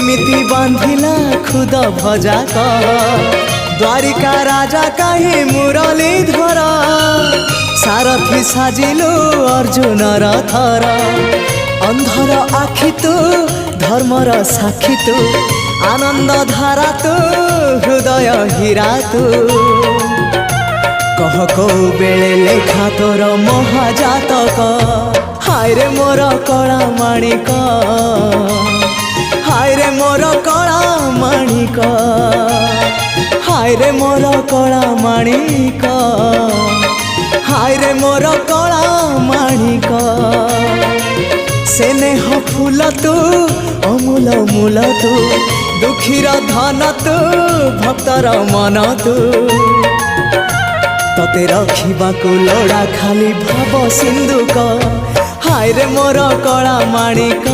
केमिति बांधिला खुद भजा कह द्वारिका राजा कहीं मुरलीधर सारथी साजिलु अर्जुन रथर अंधर आखि तू धर्मर साक्षी तू आनंद धारा तू हृदय हीरा तू कह को बेले लेखा तोर महाजातक हाय रे मोर कला माणिक हाय रे मोर कला माणिक हाय रे मोर कला माणिक हाय रे मोर कला माणिक स्नेह फूल तू अमूल मूल तू दुखीर धन तू भक्तर मन तू तते रखिबाकू लोड़ा खाली भाव सिंधुक हाय रे मोर कला माणिक।